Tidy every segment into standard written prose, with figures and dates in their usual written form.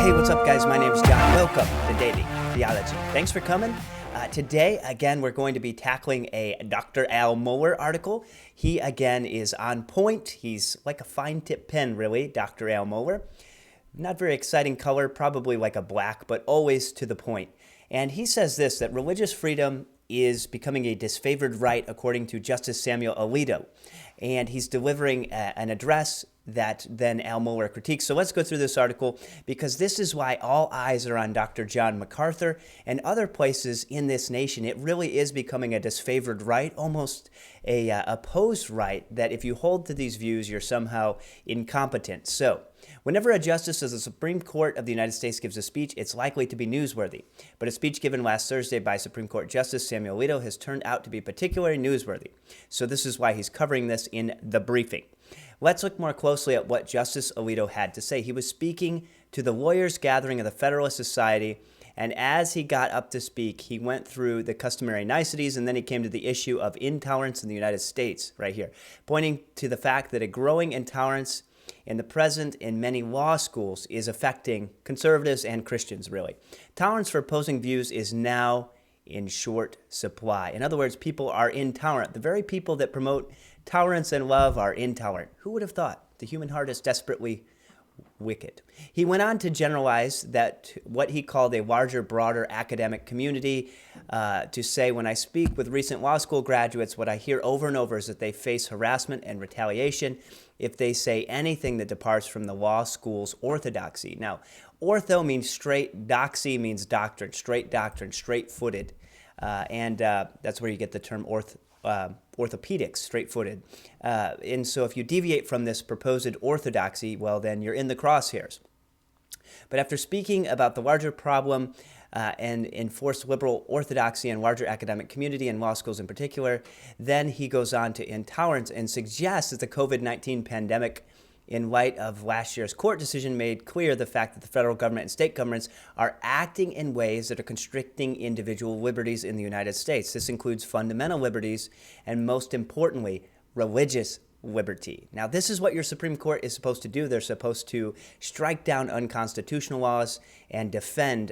Hey, what's up, guys? My name is John. Welcome to Daily Theology. Thanks for coming. Today, again, we're going to be tackling a Dr. Al Mohler article. He, again, is on point. He's like a fine-tip pen, really, Dr. Al Mohler. Not very exciting color, probably like a black, but always to the point. And he says this, that religious freedom is becoming a disfavored right, according to Justice Samuel Alito. And he's delivering an address that then Al Mohler critiques. So let's go through this article, because this is why all eyes are on Dr. John MacArthur and other places in this nation. It really is becoming a disfavored right, almost a opposed right, that if you hold to these views, you're somehow incompetent. So whenever a justice of the Supreme Court of the United States gives a speech, it's likely to be newsworthy. But a speech given last Thursday by Supreme Court Justice Samuel Alito has turned out to be particularly newsworthy. So this is why he's covering this in the briefing. Let's look more closely at what Justice Alito had to say. He was speaking to the lawyers' gathering of the Federalist Society, and as he got up to speak, he went through the customary niceties, and then he came to the issue of intolerance in the United States, right here, pointing to the fact that a growing intolerance in the present in many law schools is affecting conservatives and Christians, really. Tolerance for opposing views is now in short supply. In other words, people are intolerant. The very people that promote tolerance and love are intolerant. Who would have thought? The human heart is desperately wicked. He went on to generalize that what he called a larger, broader academic community, to say, when I speak with recent law school graduates, what I hear over and over is that they face harassment and retaliation if they say anything that departs from the law school's orthodoxy. Now, ortho means straight, doxy means doctrine, straight-footed, and that's where you get the term orthopedics, straight-footed. And so if you deviate from this proposed orthodoxy, well, then you're in the crosshairs. But after speaking about the larger problem and enforced liberal orthodoxy and larger academic community and law schools in particular, then he goes on to intolerance and suggests that the COVID-19 pandemic, in light of last year's court decision, made clear the fact that the federal government and state governments are acting in ways that are constricting individual liberties in the United States. This includes fundamental liberties and, most importantly, religious liberty. Now, this is what your Supreme Court is supposed to do. They're supposed to strike down unconstitutional laws and defend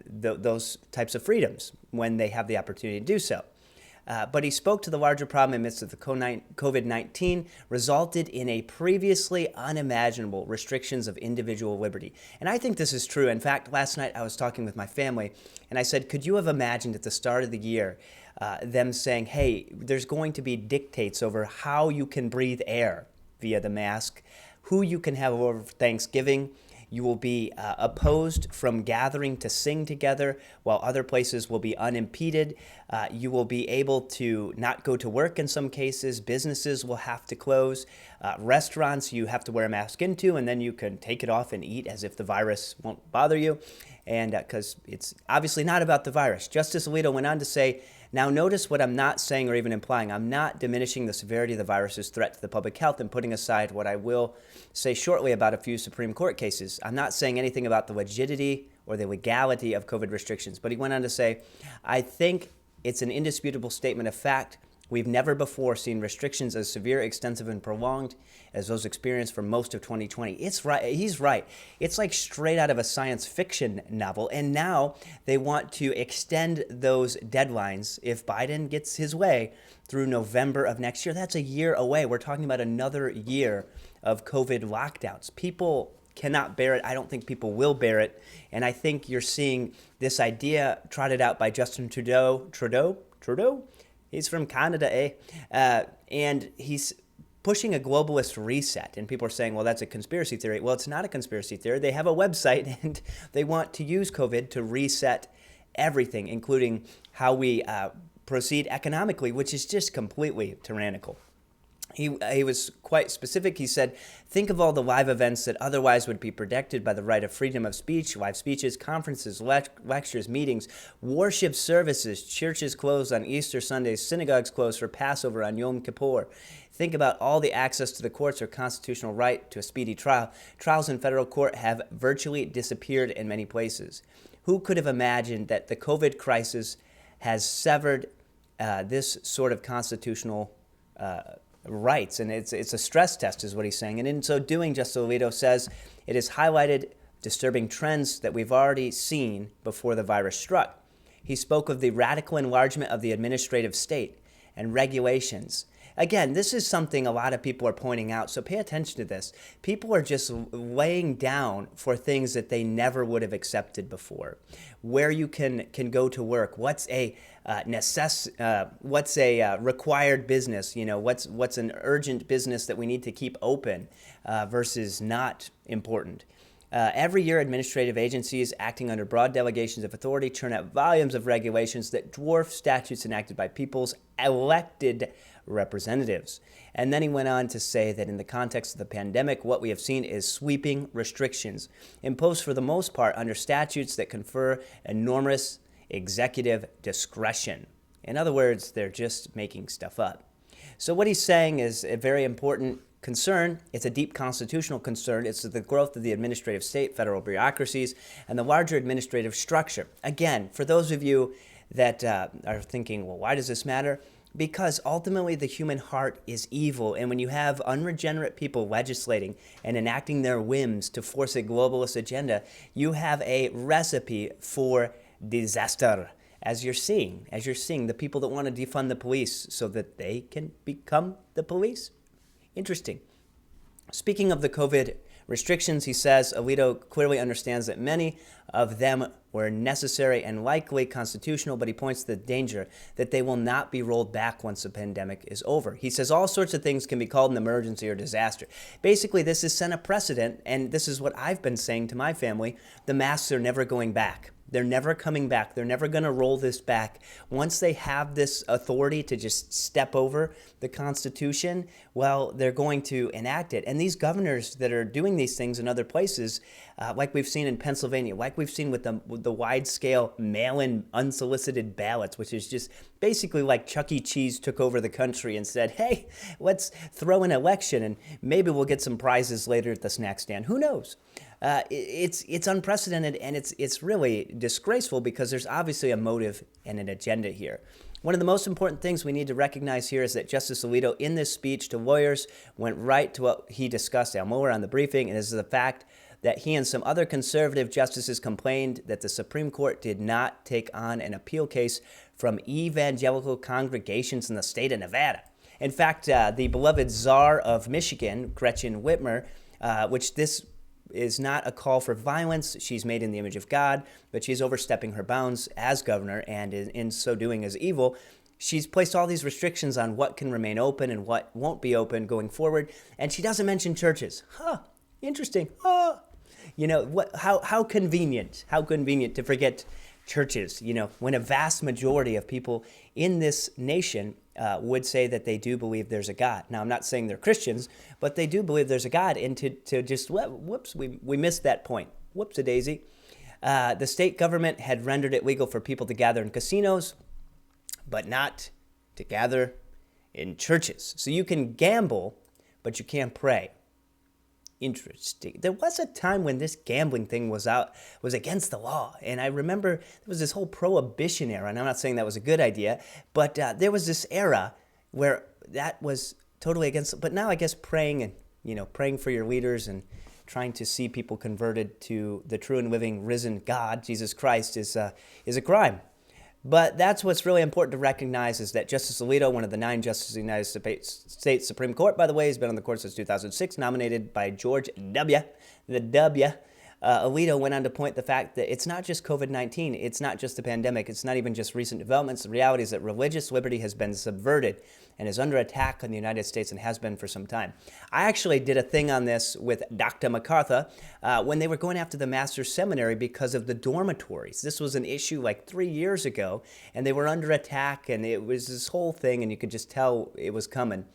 those types of freedoms when they have the opportunity to do so. But he spoke to the larger problem amidst of the COVID-19 resulted in a previously unimaginable restrictions of individual liberty. And I think this is true. In fact, last night I was talking with my family, and I said, could you have imagined at the start of the year them saying, hey, there's going to be dictates over how you can breathe air via the mask, who you can have over Thanksgiving. You will be opposed from gathering to sing together, while other places will be unimpeded. You will be able to not go to work in some cases. Businesses will have to close. Restaurants you have to wear a mask into, and then you can take it off and eat as if the virus won't bother you. And because it's obviously not about the virus. Justice Alito went on to say, now notice what I'm not saying or even implying. I'm not diminishing the severity of the virus's threat to the public health and putting aside what I will say shortly about a few Supreme Court cases. I'm not saying anything about the legitimacy or the legality of COVID restrictions. But he went on to say, I think it's an indisputable statement of fact. We've never before seen restrictions as severe, extensive, and prolonged as those experienced for most of 2020. It's right. He's right. It's like straight out of a science fiction novel. And now they want to extend those deadlines, if Biden gets his way, through November of next year. That's a year away. We're talking about another year of COVID lockdowns. People cannot bear it. I don't think people will bear it. And I think you're seeing this idea trotted out by Justin Trudeau? He's from Canada, eh? And he's pushing a globalist reset. And people are saying, well, that's a conspiracy theory. Well, it's not a conspiracy theory. They have a website, and they want to use COVID to reset everything, including how we proceed economically, which is just completely tyrannical. He was quite specific. He said, think of all the live events that otherwise would be protected by the right of freedom of speech, live speeches, conferences, lectures, meetings, worship services, churches closed on Easter Sundays, synagogues closed for Passover on Yom Kippur. Think about all the access to the courts or constitutional right to a speedy trial. Trials in federal court have virtually disappeared in many places. Who could have imagined that the COVID crisis has severed this sort of constitutional rights? And it's a stress test is what he's saying. And in so doing, Justice Alito says, it has highlighted disturbing trends that we've already seen before the virus struck. He spoke of the radical enlargement of the administrative state and regulations. Again, this is something a lot of people are pointing out, so pay attention to this. People are just laying down for things that they never would have accepted before. Where you can go to work, what's a required business, what's an urgent business that we need to keep open versus not important. Every year, administrative agencies acting under broad delegations of authority churn out volumes of regulations that dwarf statutes enacted by people's elected representatives. And then he went on to say that in the context of the pandemic, what we have seen is sweeping restrictions imposed for the most part under statutes that confer enormous executive discretion. In other words, they're just making stuff up. So what he's saying is a very important concern. It's a deep constitutional concern. It's the growth of the administrative state, federal bureaucracies, and the larger administrative structure. Again, for those of you that are thinking, well, why does this matter? Because ultimately the human heart is evil, and when you have unregenerate people legislating and enacting their whims to force a globalist agenda, you have a recipe for disaster. As you're seeing the people that want to defund the police so that they can become the police. Interesting. Speaking of the COVID restrictions, he says Alito clearly understands that many of them were necessary and likely constitutional, but he points to the danger that they will not be rolled back once the pandemic is over. He says all sorts of things can be called an emergency or disaster. Basically, this has set a precedent, and this is what I've been saying to my family. The masks are never going back. They're never coming back. They're never going to roll this back. Once they have this authority to just step over the Constitution, well, they're going to enact it. And these governors that are doing these things in other places, like we've seen in Pennsylvania, like we've seen with the wide-scale mail-in unsolicited ballots, which is just basically like Chuck E. Cheese took over the country and said, hey, let's throw an election and maybe we'll get some prizes later at the snack stand. Who knows? It's unprecedented, and it's really disgraceful because there's obviously a motive and an agenda here. One of the most important things we need to recognize here is that Justice Alito, in this speech to lawyers, went right to what he discussed, Al Mohler, on the briefing, and this is the fact that he and some other conservative justices complained that the Supreme Court did not take on an appeal case from evangelical congregations in the state of Nevada. In fact, the beloved czar of Michigan, Gretchen Whitmer, which this is not a call for violence. She's made in the image of God, but she's overstepping her bounds as governor, and in so doing is evil. She's placed all these restrictions on what can remain open and what won't be open going forward, and she doesn't mention churches. Interesting. How convenient to forget churches, when a vast majority of people in this nation would say that they do believe there's a God. Now, I'm not saying they're Christians, but they do believe there's a God, and to just, whoops, we missed that point. Whoops-a-daisy. The state government had rendered it legal for people to gather in casinos, but not to gather in churches. So you can gamble, but you can't pray. Interesting. There was a time when this gambling thing was against the law, and I remember there was this whole prohibition era, and I'm not saying that was a good idea, but there was this era where that was totally against. But now I guess praying and praying for your leaders and trying to see people converted to the true and living risen God, Jesus Christ, is a crime. But that's what's really important to recognize is that Justice Alito, one of the 9 justices of the United States Supreme Court, by the way, has been on the court since 2006, nominated by George W. Alito went on to point the fact that it's not just COVID-19, it's not just the pandemic, it's not even just recent developments. The reality is that religious liberty has been subverted and is under attack in the United States and has been for some time. I actually did a thing on this with Dr. MacArthur when they were going after the Master's Seminary because of the dormitories. This was an issue like 3 years ago, and they were under attack, and it was this whole thing, and you could just tell it was coming.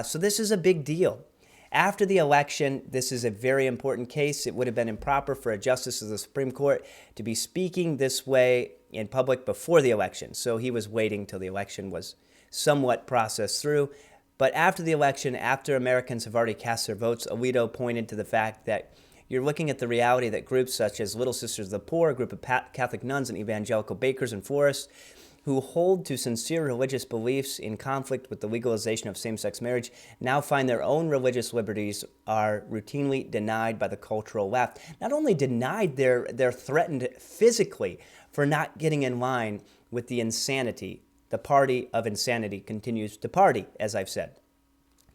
So this is a big deal. After the election, this is a very important case. It would have been improper for a justice of the Supreme Court to be speaking this way in public before the election. So he was waiting till the election was somewhat processed through. But after the election, after Americans have already cast their votes, Alito pointed to the fact that you're looking at the reality that groups such as Little Sisters of the Poor, a group of Catholic nuns and evangelical bakers and florists, who hold to sincere religious beliefs in conflict with the legalization of same-sex marriage now find their own religious liberties are routinely denied by the cultural left. Not only denied, they're threatened physically for not getting in line with the insanity. The party of insanity continues to party, as I've said.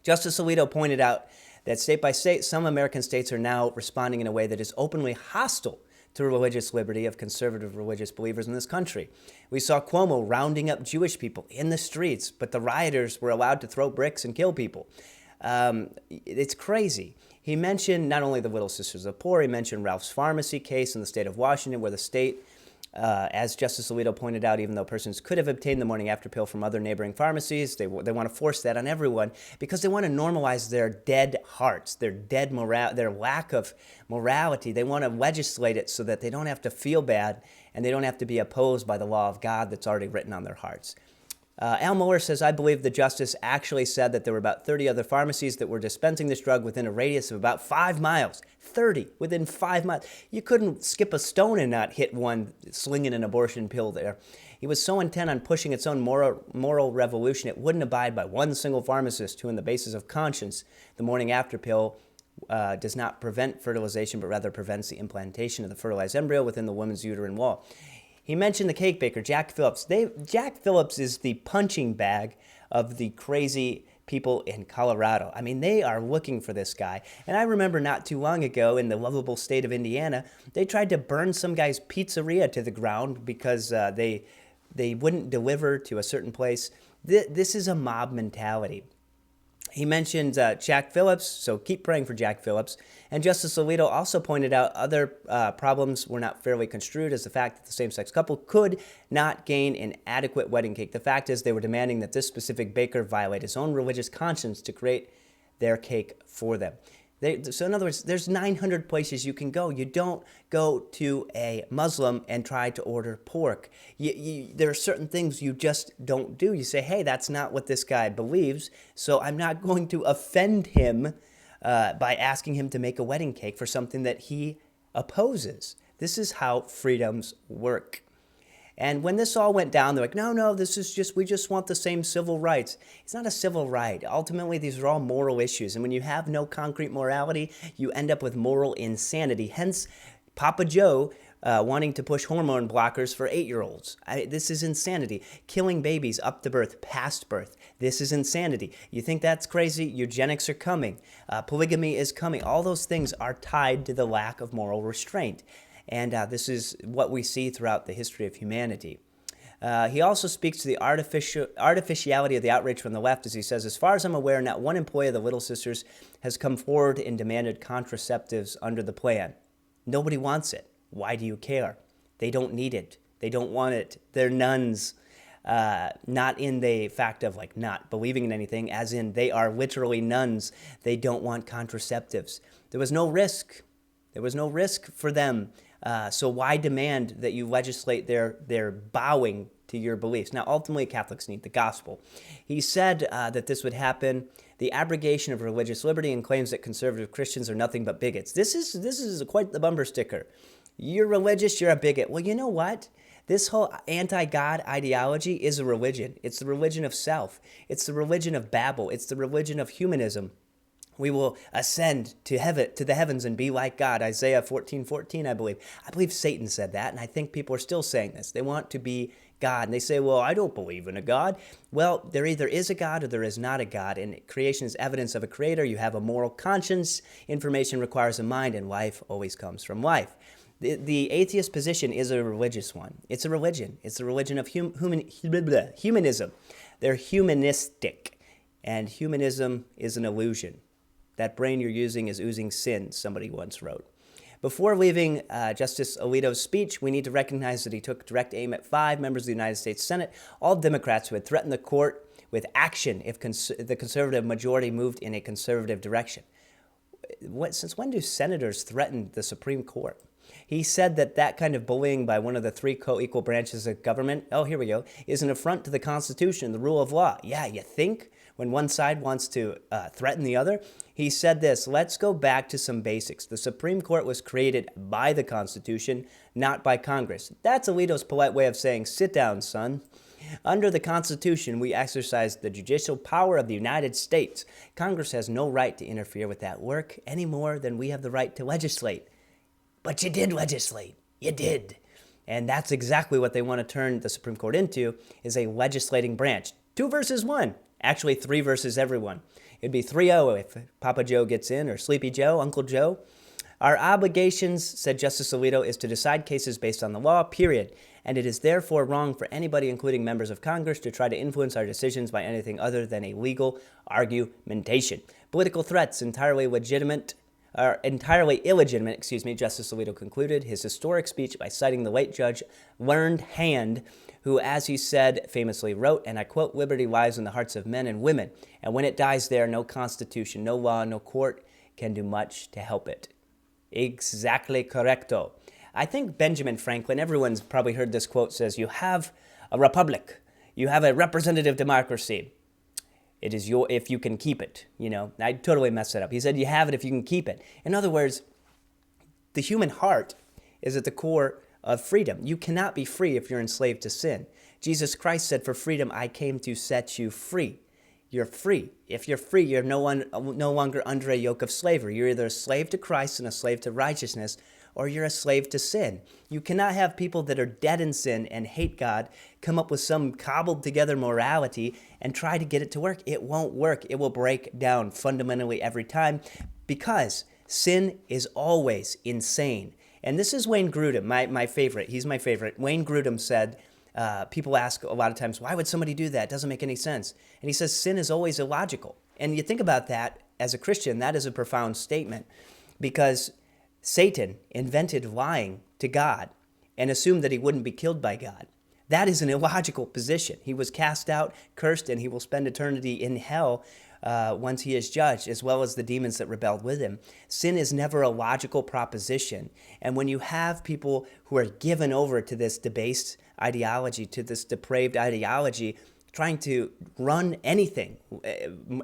Justice Alito pointed out that state by state, some American states are now responding in a way that is openly hostile to religious liberty of conservative religious believers in this country. We saw Cuomo rounding up Jewish people in the streets, but the rioters were allowed to throw bricks and kill people. It's crazy. He mentioned not only the Little Sisters of the Poor, he mentioned Ralph's Pharmacy case in the state of Washington, where the state, as Justice Alito pointed out, even though persons could have obtained the morning after pill from other neighboring pharmacies, they want to force that on everyone because they want to normalize their dead hearts, their their lack of morality. They want to legislate it so that they don't have to feel bad and they don't have to be opposed by the law of God that's already written on their hearts. Al Mohler says, I believe the justice actually said that there were about 30 other pharmacies that were dispensing this drug within a radius of about 5 miles. 30 within 5 miles. You couldn't skip a stone and not hit one slinging an abortion pill there. He was so intent on pushing its own moral revolution, it wouldn't abide by one single pharmacist who, on the basis of conscience, the morning after pill does not prevent fertilization, but rather prevents the implantation of the fertilized embryo within the woman's uterine wall. He mentioned the cake baker, Jack Phillips. Jack Phillips is the punching bag of the crazy people in Colorado. I mean, they are looking for this guy. And I remember not too long ago in the lovable state of Indiana, they tried to burn some guy's pizzeria to the ground because they wouldn't deliver to a certain place. This is a mob mentality. He mentioned Jack Phillips, so keep praying for Jack Phillips. And Justice Alito also pointed out other problems were not fairly construed as the fact that the same-sex couple could not gain an adequate wedding cake. The fact is they were demanding that this specific baker violate his own religious conscience to create their cake for them. So in other words, there's 900 places you can go. You don't go to a Muslim and try to order pork. There are certain things you just don't do. You say, hey, that's not what this guy believes, so I'm not going to offend him by asking him to make a wedding cake for something that he opposes. This is how freedoms work. And when this all went down, they're like, no, we just want the same civil rights. It's not a civil right. Ultimately, these are all moral issues. And when you have no concrete morality, you end up with moral insanity. Hence, Papa Joe wanting to push hormone blockers for 8-year-olds. This is insanity. Killing babies up to birth, past birth. This is insanity. You think that's crazy? Eugenics are coming. Polygamy is coming. All those things are tied to the lack of moral restraint. And this is what we see throughout the history of humanity. He also speaks to the artificiality of the outrage from the left, as he says, as far as I'm aware, not one employee of the Little Sisters has come forward and demanded contraceptives under the plan. Nobody wants it. Why do you care? They don't need it. They don't want it. They're nuns. Not in the fact of like not believing in anything, as in they are literally nuns. They don't want contraceptives. There was no risk. There was no risk for them. So why demand that you legislate their bowing to your beliefs? Now, ultimately, Catholics need the gospel. He said that this would happen, the abrogation of religious liberty, and claims that conservative Christians are nothing but bigots. This is quite the bumper sticker. You're religious, you're a bigot. Well, you know what? This whole anti-God ideology is a religion. It's the religion of self. It's the religion of Babel. It's the religion of humanism. We will ascend to the heavens and be like God. Isaiah 14:14, I believe. I believe Satan said that, and I think people are still saying this. They want to be God, and they say, well, I don't believe in a God. Well, there either is a God or there is not a God, and creation is evidence of a creator. You have a moral conscience. Information requires a mind, and life always comes from life. The atheist position is a religious one. It's a religion. It's the religion of humanism. They're humanistic, and humanism is an illusion. That brain you're using is oozing sin, somebody once wrote. Before leaving Justice Alito's speech, we need to recognize that he took direct aim at 5 members of the United States Senate, all Democrats who had threatened the court with action if the conservative majority moved in a conservative direction. Since when do senators threaten the Supreme Court? He said that kind of bullying by one of the 3 co-equal branches of government, is an affront to the Constitution and the rule of law. Yeah, you think? When one side wants to threaten the other? He said this, let's go back to some basics. The Supreme Court was created by the Constitution, not by Congress. That's Alito's polite way of saying, sit down, son. Under the Constitution, we exercise the judicial power of the United States. Congress has no right to interfere with that work any more than we have the right to legislate. But you did legislate. You did. And that's exactly what they want to turn the Supreme Court into, is a legislating branch. 2 versus 1. Actually, 3 versus everyone. It'd be 3-0 if Papa Joe gets in, or Sleepy Joe, Uncle Joe. Our obligations, said Justice Alito, is to decide cases based on the law, period. And it is therefore wrong for anybody, including members of Congress, to try to influence our decisions by anything other than a legal argumentation. Political threats entirely illegitimate, Justice Alito concluded his historic speech by citing the late Judge Learned Hand, who, as he said, famously wrote, and I quote, "Liberty lies in the hearts of men and women, and when it dies there, no constitution, no law, no court can do much to help it." Exactly correcto. I think Benjamin Franklin, everyone's probably heard this quote, says, "You have a republic. You have a representative democracy. It is your, if you can keep it." You know, I totally messed that up. He said, "You have it if you can keep it." In other words, the human heart is at the core of freedom. You cannot be free if you're enslaved to sin. Jesus Christ said, "For freedom I came to set you free." You're free. If you're free, you're no longer under a yoke of slavery. You're either a slave to Christ and a slave to righteousness, or you're a slave to sin. You cannot have people that are dead in sin and hate God come up with some cobbled together morality and try to get it to work. It won't work. It will break down fundamentally every time, because sin is always insane. And this is Wayne Grudem, my favorite. He's my favorite. Wayne Grudem said, people ask a lot of times, why would somebody do that? It doesn't make any sense. And he says sin is always illogical. And you think about that as a Christian, that is a profound statement, because Satan invented lying to God and assumed that he wouldn't be killed by God. That is an illogical position. He was cast out, cursed, and he will spend eternity in hell once he is judged, as well as the demons that rebelled with him. Sin is never a logical proposition. And when you have people who are given over to this debased ideology, to this depraved ideology, trying to run anything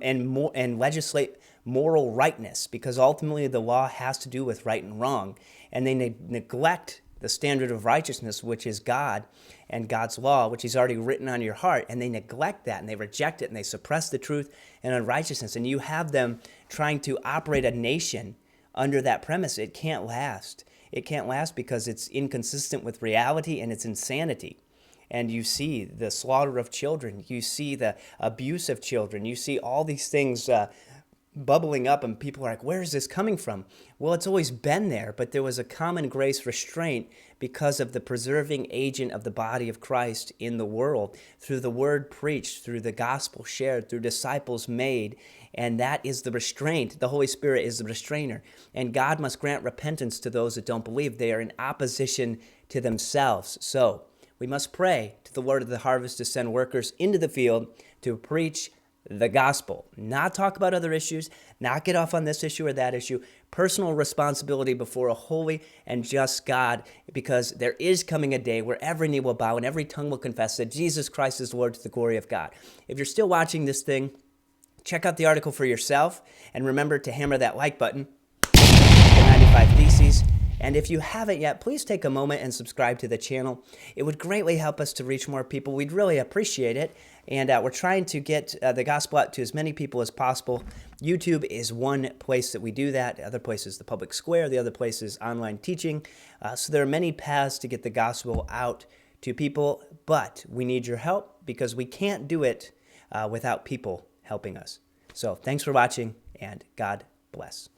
and legislate moral rightness, because ultimately the law has to do with right and wrong, and they neglect the standard of righteousness, which is God and God's law, which he's already written on your heart, and they neglect that, and they reject it, and they suppress the truth and unrighteousness, and you have them trying to operate a nation under that premise. It can't last. It can't last because it's inconsistent with reality, and it's insanity. And you see the slaughter of children. You see the abuse of children. You see all these things bubbling up, and people are like, where is this coming from? Well, it's always been there, but there was a common grace restraint because of the preserving agent of the body of Christ in the world, through the word preached, through the gospel shared, through disciples made, and that is the restraint. The Holy Spirit is the restrainer, and God must grant repentance to those that don't believe. They are in opposition to themselves. So we must pray to the Lord of the harvest to send workers into the field to preach the gospel, not talk about other issues, not get off on this issue or that issue. Personal responsibility before a holy and just God, because there is coming a day where every knee will bow and every tongue will confess that Jesus Christ is Lord, to the glory of God. If you're still watching this thing, check out the article for yourself, and remember to hammer that like button, the 95 Theses. And if you haven't yet, please take a moment and subscribe to the channel. It would greatly help us to reach more people. We'd really appreciate it. And we're trying to get the gospel out to as many people as possible. YouTube is one place that we do that. The other place is the public square. The other place is online teaching. So there are many paths to get the gospel out to people, but we need your help, because we can't do it without people helping us. So thanks for watching, and God bless.